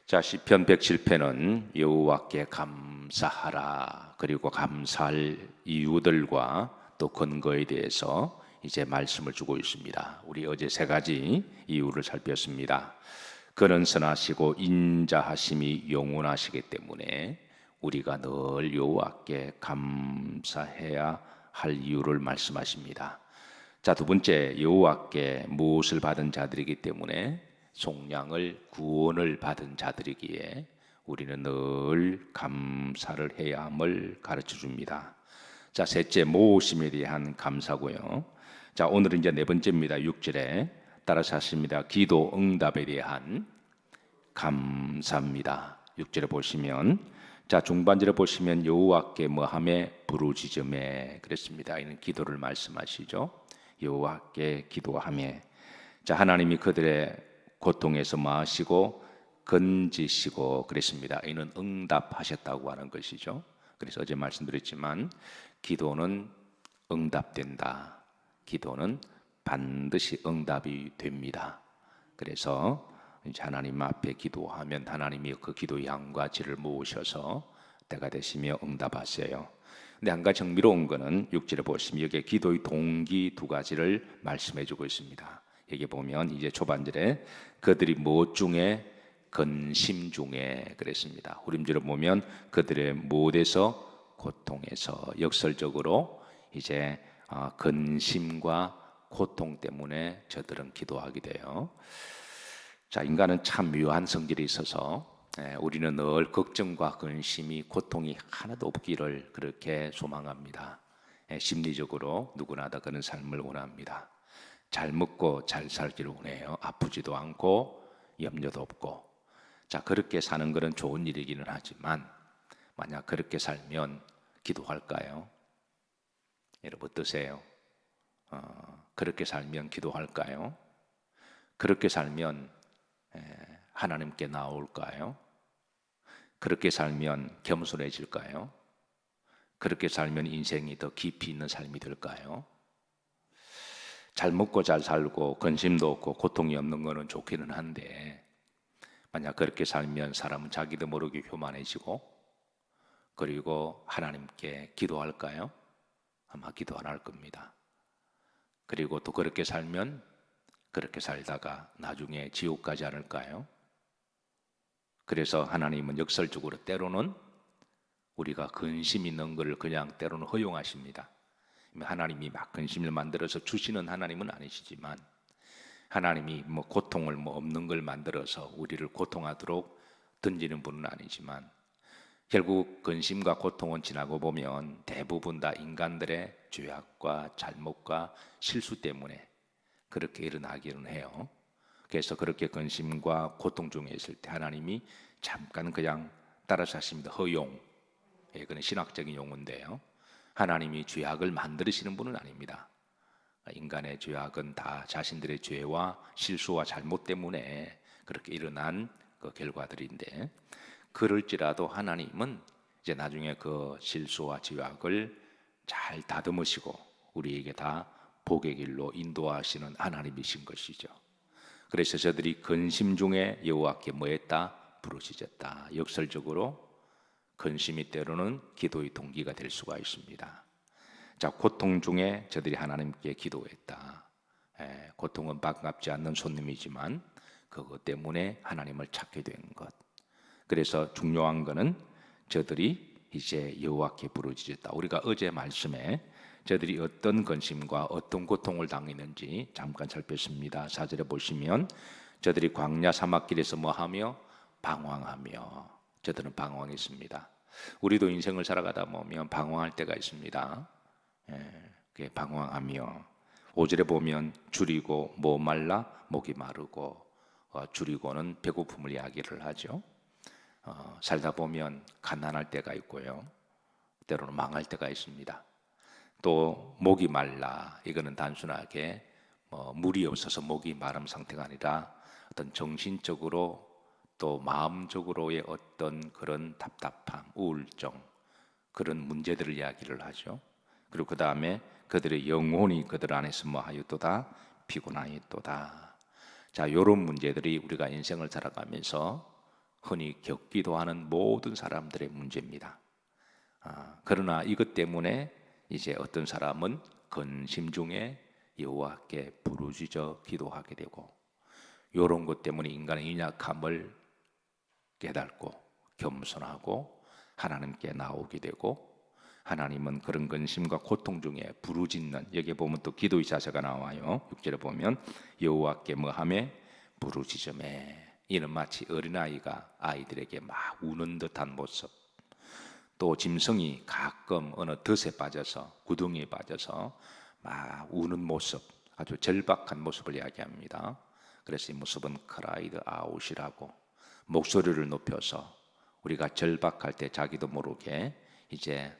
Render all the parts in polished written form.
자, 시편 107편은 여호와께 감사하라, 그리고 감사할 이유들과 또 근거에 대해서 이제 말씀을 주고 있습니다. 우리 어제 세 가지 이유를 살폈습니다. 그는 선하시고 인자하심이 영원하시기 때문에 우리가 늘 여호와께 감사해야 할 이유를 말씀하십니다. 자, 두 번째, 여호와께 무엇을 받은 자들이기 때문에 속량을 구원을 받은 자들이기에 우리는 늘 감사를 해야 함을 가르쳐 줍니다. 자, 셋째, 모심에 대한 감사고요. 자, 오늘은 이제 네 번째입니다. 6절에 따라서 하십니다. 기도 응답에 대한 감사입니다. 6절에 보시면, 자, 중반절에 보시면 여호와께 뭐하며 부르짖음에 그랬습니다. 이는 기도를 말씀하시죠. 여호와께 기도하며, 자, 하나님이 그들의 고통에서 마시고 건지시고 그랬습니다. 이는 응답하셨다고 하는 것이죠. 그래서 어제 말씀드렸지만 기도는 응답된다. 기도는 반드시 응답이 됩니다. 그래서 이제 하나님 앞에 기도하면 하나님이 그 기도의 양과 질을 모으셔서 때가 되시며 응답하세요. 근데 한 가지 흥미로운 거는 6절에 보시면 여기에 기도의 동기 두 가지를 말씀해 주고 있습니다. 여기 보면 이제 초반절에 그들이 무엇 중에 근심 중에 그랬습니다. 후림절을 보면 그들의 무엇에서 고통에서, 역설적으로 이제 근심과 고통 때문에 저들은 기도하게 돼요. 자, 인간은 참 묘한 성질이 있어서 우리는 늘 걱정과 근심이, 고통이 하나도 없기를 그렇게 소망합니다. 심리적으로 누구나 다 그런 삶을 원합니다. 잘 먹고 잘 살기를 원해요. 아프지도 않고 염려도 없고. 자, 그렇게 사는 것은 좋은 일이기는 하지만 만약 그렇게 살면 기도할까요? 여러분 어떠세요? 그렇게 살면 기도할까요? 그렇게 살면 하나님께 나올까요? 그렇게 살면 겸손해질까요? 그렇게 살면 인생이 더 깊이 있는 삶이 될까요? 잘 먹고 잘 살고 근심도 없고 고통이 없는 것은 좋기는 한데 만약 그렇게 살면 사람은 자기도 모르게 교만해지고 그리고 하나님께 기도할까요? 아마 기도 안 할 겁니다. 그리고 또 그렇게 살면 그렇게 살다가 나중에 지옥 가지 않을까요? 그래서 하나님은 역설적으로 때로는 우리가 근심 있는 것을 그냥 때로는 허용하십니다. 하나님이 막 근심을 만들어서 주시는 하나님은 아니시지만 하나님이 고통을 없는 걸 만들어서 우리를 고통하도록 던지는 분은 아니지만 결국 근심과 고통은 지나고 보면 대부분 다 인간들의 죄악과 잘못과 실수 때문에 그렇게 일어나기는 해요. 그래서 그렇게 근심과 고통 중에 있을 때 하나님이 잠깐 그냥 따라서 하십니다. 허용. 그건 신학적인 용어인데요. 하나님이 죄악을 만드시는 분은 아닙니다. 인간의 죄악은 다 자신들의 죄와 실수와 잘못 때문에 그렇게 일어난 그 결과들인데, 그럴지라도 하나님은 이제 나중에 그 실수와 죄악을 잘 다듬으시고 우리에게 다 복의 길로 인도하시는 하나님이신 것이죠. 그래서 저들이 근심 중에 여호와께 뭐했다? 부르짖었다. 역설적으로 근심이 때로는 기도의 동기가 될 수가 있습니다. 자, 고통 중에 저들이 하나님께 기도했다. 고통은 반갑지 않는 손님이지만 그것 때문에 하나님을 찾게 된 것. 그래서 중요한 것은 저들이 이제 여호와께 부르짖었다. 우리가 어제 말씀에 저들이 어떤 근심과 어떤 고통을 당했는지 잠깐 살폈습니다. 4절에 보시면 저들이 광야 사막길에서 뭐하며? 방황하며. 저들은 방황했습니다. 우리도 인생을 살아가다 보면 방황할 때가 있습니다. 방황하며. 5절에 보면 줄이고 말라 목이 마르고, 줄이고는 배고픔을 이야기를 하죠. 살다 보면 가난할 때가 있고요. 때로는 망할 때가 있습니다. 또 목이 말라, 이거는 단순하게 물이 없어서 목이 마른 상태가 아니라 어떤 정신적으로 또 마음적으로의 어떤 그런 답답함, 우울증, 그런 문제들을 이야기를 하죠. 그리고 그 다음에 그들의 영혼이 그들 안에서 뭐하였도다? 피곤하였도다. 자, 이런 문제들이 우리가 인생을 살아가면서 흔히 겪기도 하는 모든 사람들의 문제입니다. 그러나 이것 때문에 이제 어떤 사람은 근심 중에 여호와께 부르짖어 기도하게 되고, 이런 것 때문에 인간의 연약함을 깨닫고 겸손하고 하나님께 나오게 되고, 하나님은 그런 근심과 고통 중에 부르짖는, 여기 보면 또 기도의 자세가 나와요. 6절에 보면 여호와께 뭐하며 부르짖으매. 이는 마치 어린아이가 아이들에게 막 우는 듯한 모습, 또 짐승이 가끔 어느 덫에 빠져서, 구덩이에 빠져서 막 우는 모습, 아주 절박한 모습을 이야기합니다. 그래서 이 모습은 크라이드 아웃이라고, 목소리를 높여서 우리가 절박할 때 자기도 모르게 이제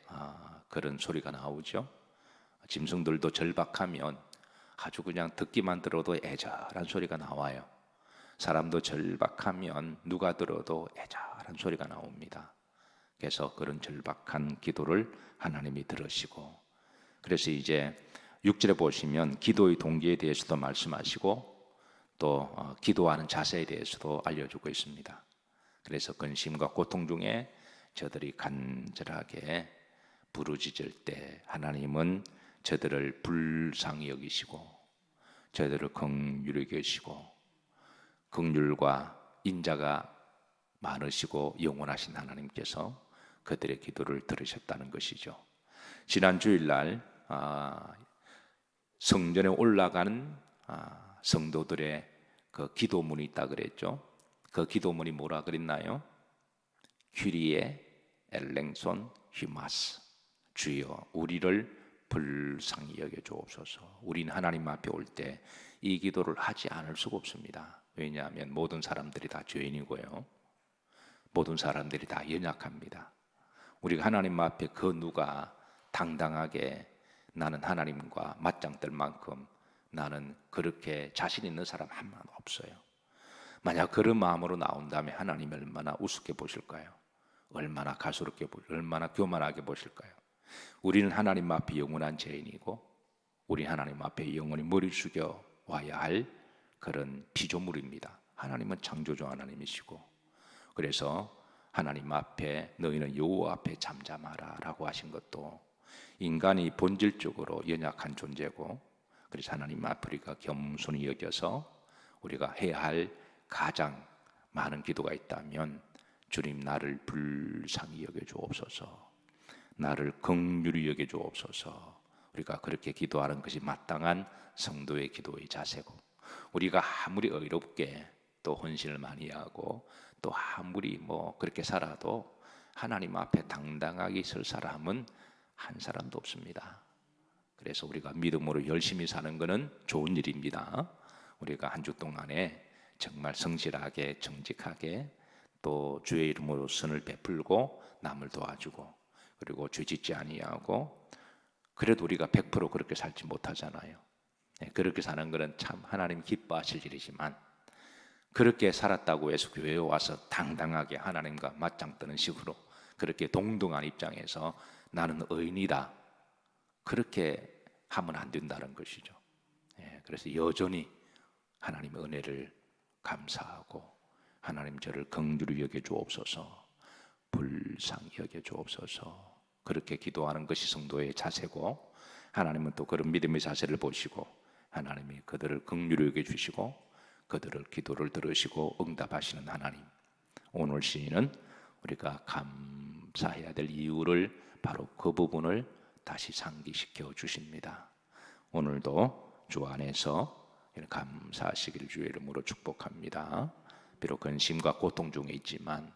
그런 소리가 나오죠. 짐승들도 절박하면 아주 그냥 듣기만 들어도 애절한 소리가 나와요. 사람도 절박하면 누가 들어도 애절한 소리가 나옵니다. 그래서 그런 절박한 기도를 하나님이 들으시고, 그래서 이제 6절에 보시면 기도의 동기에 대해서도 말씀하시고, 또 기도하는 자세에 대해서도 알려주고 있습니다. 그래서 근심과 고통 중에 저들이 간절하게 부르짖을 때 하나님은 저들을 불쌍히 여기시고, 저들을 긍휼히 여기시고, 긍휼과 인자가 많으시고 영원하신 하나님께서 그들의 기도를 들으셨다는 것이죠. 지난 주일날 성전에 올라가는 성도들의 그 기도문이 있다 그랬죠. 그 기도문이 뭐라 그랬나요? 큐리에 엘랭손 휴마스, 주여 우리를 불쌍히 여겨 주옵소서. 우리는 하나님 앞에 올 때 이 기도를 하지 않을 수가 없습니다. 왜냐하면 모든 사람들이 다 죄인이고요, 모든 사람들이 다 연약합니다. 우리가 하나님 앞에 그 누가 당당하게 나는 하나님과 맞짱 뜰 만큼 나는 그렇게 자신 있는 사람 한 명 없어요. 만약 그런 마음으로 나온다면 하나님이 얼마나 우습게 보실까요? 얼마나 가소롭게, 얼마나 교만하게 보실까요? 우리는 하나님 앞에 영원한 죄인이고, 우리 하나님 앞에 영원히 머리 숙여 와야 할 그런 피조물입니다. 하나님은 창조주 하나님이시고, 그래서 하나님 앞에 너희는 여호와 앞에 잠잠하라 라고 하신 것도 인간이 본질적으로 연약한 존재고, 그래서 하나님 앞에 우리가 겸손히 여겨서 우리가 해야 할 가장 많은 기도가 있다면, 주님 나를 불쌍히 여겨 주옵소서, 나를 긍휼히 여겨 주옵소서. 우리가 그렇게 기도하는 것이 마땅한 성도의 기도의 자세고, 우리가 아무리 의롭게 또 헌신을 많이 하고 또 아무리 그렇게 살아도 하나님 앞에 당당하게 설 사람은 한 사람도 없습니다. 그래서 우리가 믿음으로 열심히 사는 것은 좋은 일입니다. 우리가 한 주 동안에 정말 성실하게 정직하게 또 주의 이름으로 선을 베풀고 남을 도와주고, 그리고 죄 짓지 아니하고, 그래도 우리가 100% 그렇게 살지 못하잖아요. 그렇게 사는 것은 참 하나님 기뻐하실 일이지만, 그렇게 살았다고 해서 교회에 와서 당당하게 하나님과 맞짱 뜨는 식으로 그렇게 동등한 입장에서 나는 의인이다, 그렇게 하면 안 된다는 것이죠. 그래서 여전히 하나님의 은혜를 감사하고, 하나님 저를 긍휼히 여겨 주옵소서, 불쌍히 여겨 주옵소서, 그렇게 기도하는 것이 성도의 자세고, 하나님은 또 그런 믿음의 자세를 보시고 하나님이 그들을 긍휼히 여겨 주시고 그들을 기도를 들으시고 응답하시는 하나님. 오늘 시인은 우리가 감사해야 될 이유를, 바로 그 부분을 다시 상기시켜 주십니다. 오늘도 주 안에서 감사하시기를 주의 이름으로 축복합니다. 비록 근심과 고통 중에 있지만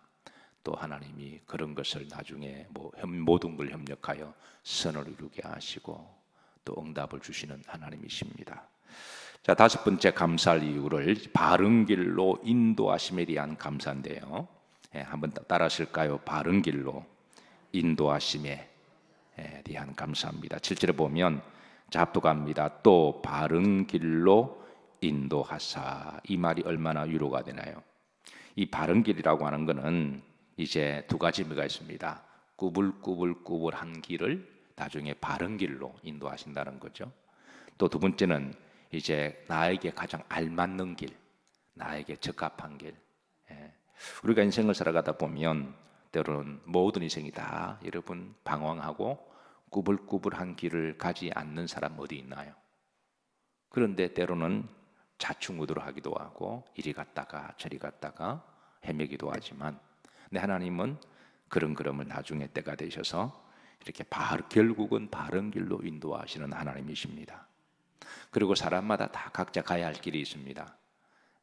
또 하나님이 그런 것을 나중에 모든 걸 협력하여 선을 이루게 하시고 또 응답을 주시는 하나님이십니다. 자, 다섯 번째 감사할 이유를 바른 길로 인도하심에 대한 감사인데요. 한번 따라하실까요? 바른 길로 인도하심에 대한 감사합니다. 7절에 보면 합독합니다. 또 바른 길로 인도하사. 이 말이 얼마나 위로가 되나요? 이 바른 길이라고 하는 것은 이제 두 가지 의미가 있습니다. 꾸불꾸불꾸불한 길을 나중에 바른 길로 인도하신다는 거죠. 또 두 번째는 이제 나에게 가장 알맞는 길, 나에게 적합한 길. 우리가 인생을 살아가다 보면 때로는 모든 인생이 다 여러분 방황하고 꾸불꾸불한 길을 가지 않는 사람 어디 있나요? 그런데 때로는 좌충우돌하기도 하고 이리 갔다가 저리 갔다가 헤매기도 하지만 하나님은 그런 걸음을 나중에 때가 되셔서 이렇게 결국은 바른 길로 인도하시는 하나님이십니다. 그리고 사람마다 다 각자 가야 할 길이 있습니다.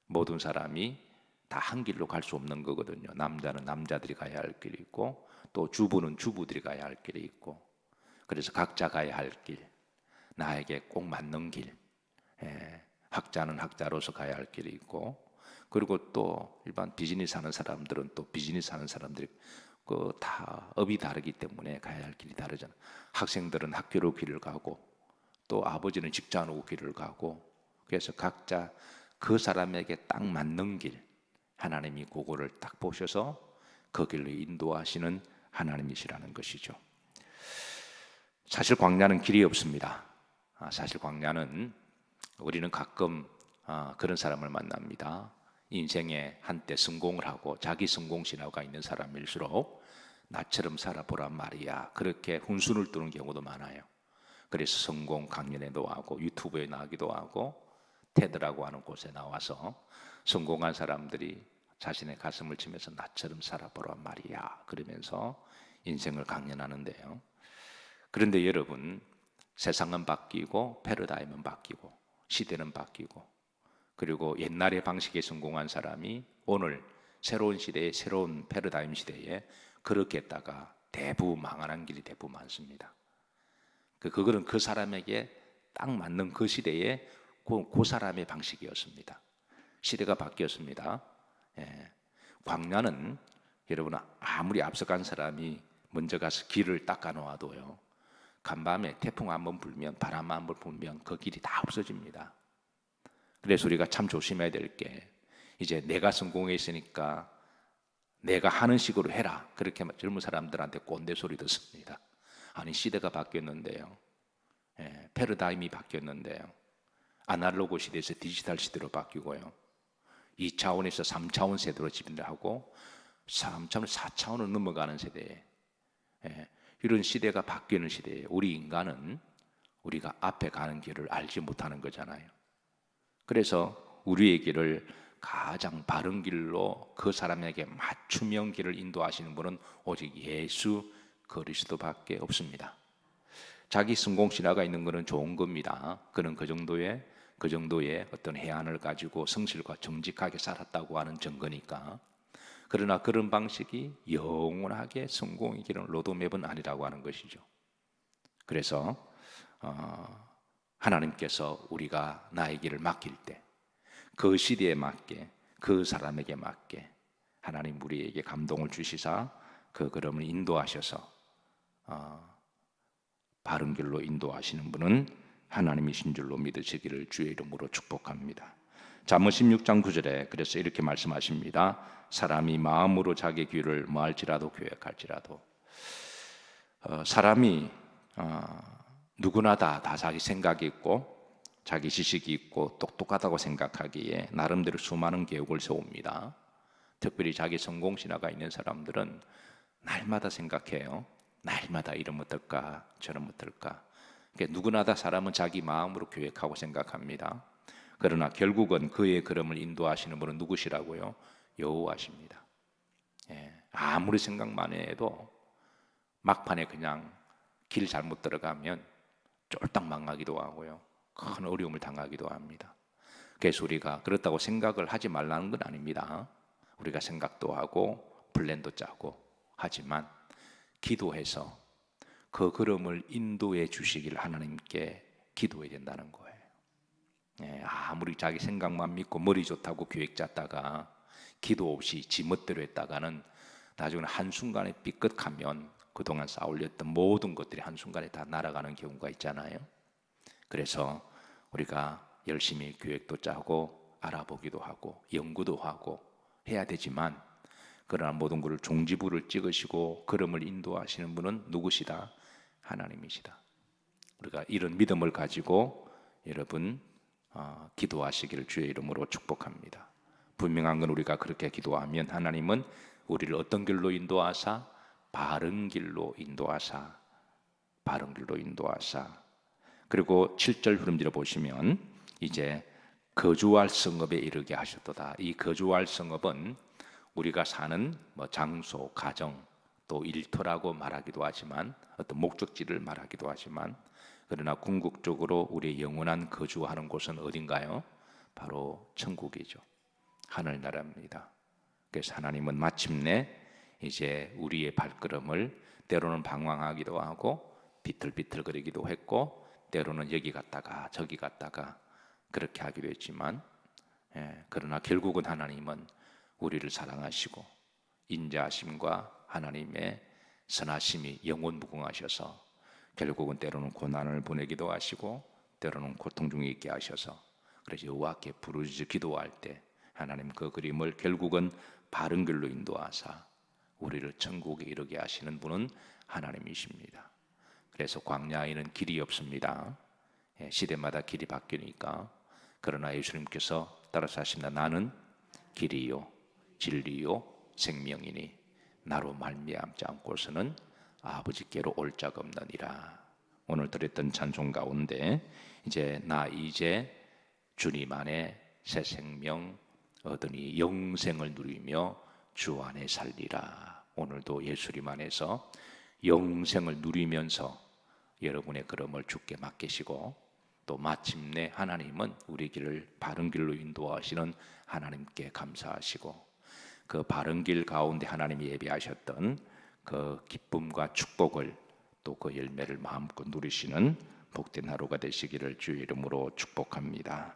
모든 사람이 다 한 길로 갈 수 없는 거거든요. 남자는 남자들이 가야 할 길이 있고 또 주부는 주부들이 가야 할 길이 있고, 그래서 각자 가야 할 길, 나에게 꼭 맞는 길, 학자는 학자로서 가야 할 길이 있고, 그리고 또 일반 비즈니스 하는 사람들은 또 비즈니스 하는 사람들이 다 업이 다르기 때문에 가야 할 길이 다르잖아요. 학생들은 학교로 길을 가고 또 아버지는 직장으로 길을 가고, 그래서 각자 그 사람에게 딱 맞는 길, 하나님이 그거를 딱 보셔서 그 길로 인도하시는 하나님이시라는 것이죠. 사실 광야는 길이 없습니다. 사실 광야는 우리는 가끔 그런 사람을 만납니다. 인생에 한때 성공을 하고 자기 성공 신화가 있는 사람일수록 나처럼 살아보란 말이야, 그렇게 훈순을 두는 경우도 많아요. 그래서 성공 강연에도 하고 유튜브에 나가기도 하고 테드라고 하는 곳에 나와서 성공한 사람들이 자신의 가슴을 치면서 나처럼 살아보란 말이야 그러면서 인생을 강연하는데요. 그런데 여러분, 세상은 바뀌고 패러다임은 바뀌고 시대는 바뀌고, 그리고 옛날의 방식에 성공한 사람이 오늘 새로운 시대에 새로운 패러다임 시대에 그렇게 했다가 대부분 망하는 길이 대부분 많습니다. 그거는 그 사람에게 딱 맞는 그 시대에 그 사람의 방식이었습니다. 시대가 바뀌었습니다. 광야는 여러분 아무리 앞서간 사람이 먼저 가서 길을 닦아 놓아도요, 간밤에 태풍 한번 불면, 바람 한번 불면 그 길이 다 없어집니다. 그래서 우리가 참 조심해야 될 게, 이제 내가 성공했으니까 내가 하는 식으로 해라, 그렇게 젊은 사람들한테 꼰대 소리 듣습니다. 아니, 시대가 바뀌었는데요, 패러다임이 바뀌었는데요, 아날로그 시대에서 디지털 시대로 바뀌고요, 2차원에서 3차원 세대로 진화하고 3차원, 4차원을 넘어가는 세대에, 이런 시대가 바뀌는 시대에 우리 인간은 우리가 앞에 가는 길을 알지 못하는 거잖아요. 그래서 우리의 길을 가장 바른 길로 그 사람에게 맞춤형 길을 인도하시는 분은 오직 예수 그리스도밖에 없습니다. 자기 성공 신화가 있는 것은 좋은 겁니다. 그는 그 정도의 어떤 해안을 가지고 성실과 정직하게 살았다고 하는 증거니까. 그러나 그런 방식이 영원하게 성공의 길은 로드맵은 아니라고 하는 것이죠. 그래서 하나님께서 우리가 나의 길을 맡길 때 그 시대에 맞게, 그 사람에게 맞게 하나님 우리에게 감동을 주시사 그 걸음을 인도하셔서 바른 길로 인도하시는 분은 하나님이신 줄로 믿으시기를 주의 이름으로 축복합니다. 잠언 16장 9절에 그래서 이렇게 말씀하십니다. 사람이 마음으로 자기 길을 뭐할지라도 계획할지라도, 사람이 누구나 다 자기 생각이 있고 자기 지식이 있고 똑똑하다고 생각하기에 나름대로 수많은 계획을 세웁니다. 특별히 자기 성공 신화가 있는 사람들은 날마다 생각해요. 날마다 이러면 어떨까 저러면 어떨까. 누구나 다 사람은 자기 마음으로 계획하고 생각합니다. 그러나 결국은 그의 걸음을 인도하시는 분은 누구시라고요? 여호와십니다. 아무리 생각만 해도 막판에 그냥 길 잘못 들어가면 쫄딱 망하기도 하고요, 큰 어려움을 당하기도 합니다. 그래서 우리가 그렇다고 생각을 하지 말라는 건 아닙니다. 우리가 생각도 하고 플랜도 짜고 하지만 기도해서 그 걸음을 인도해 주시길 하나님께 기도해야 된다는 거예요. 아무리 자기 생각만 믿고 머리 좋다고 계획 짰다가 기도 없이 지 멋대로 했다가는 나중에 한순간에 삐끗하면 그동안 쌓아올렸던 모든 것들이 한순간에 다 날아가는 경우가 있잖아요. 그래서 우리가 열심히 계획도 짜고 알아보기도 하고 연구도 하고 해야 되지만, 그러나 모든 것을 종지부를 찍으시고 걸음을 인도하시는 분은 누구시다? 하나님이시다. 우리가 이런 믿음을 가지고 여러분 기도하시기를 주의 이름으로 축복합니다. 분명한 건 우리가 그렇게 기도하면 하나님은 우리를 어떤 길로 인도하사? 바른 길로 인도하사, 바른 길로 인도하사. 그리고 7절 흐름들을 보시면 이제 거주할 성읍에 이르게 하셨도다. 이 거주할 성읍은 우리가 사는 장소, 가정, 또 일터라고 말하기도 하지만 어떤 목적지를 말하기도 하지만, 그러나 궁극적으로 우리의 영원한 거주하는 곳은 어딘가요? 바로 천국이죠. 하늘나라입니다. 그래서 하나님은 마침내 이제 우리의 발걸음을 때로는 방황하기도 하고 비틀비틀거리기도 했고, 때로는 여기 갔다가 저기 갔다가 그렇게 하기도 했지만, 그러나 결국은 하나님은 우리를 사랑하시고 인자하심과 하나님의 선하심이 영원무궁하셔서 결국은 때로는 고난을 보내기도 하시고 때로는 고통 중에 있게 하셔서, 그래서 여호와께 부르짖어 기도할 때 하나님 그 그림을 결국은 바른 길로 인도하사 우리를 천국에 이르게 하시는 분은 하나님이십니다. 그래서 광야에는 길이 없습니다. 시대마다 길이 바뀌니까. 그러나 예수님께서 따라서 하신다. 나는 길이요 진리요 생명이니 나로 말미암지 않고서는 아버지께로 올 자가 없느니라. 오늘 드렸던 찬송 가운데 이제 주님 안에 새 생명 얻으니 영생을 누리며 주 안에 살리라. 오늘도 예수님 안에서 영생을 누리면서 여러분의 걸음을 주께 맡기시고, 또 마침내 하나님은 우리 길을 바른 길로 인도하시는 하나님께 감사하시고, 그 바른 길 가운데 하나님이 예비하셨던 그 기쁨과 축복을, 또 그 열매를 마음껏 누리시는 복된 하루가 되시기를 주의 이름으로 축복합니다.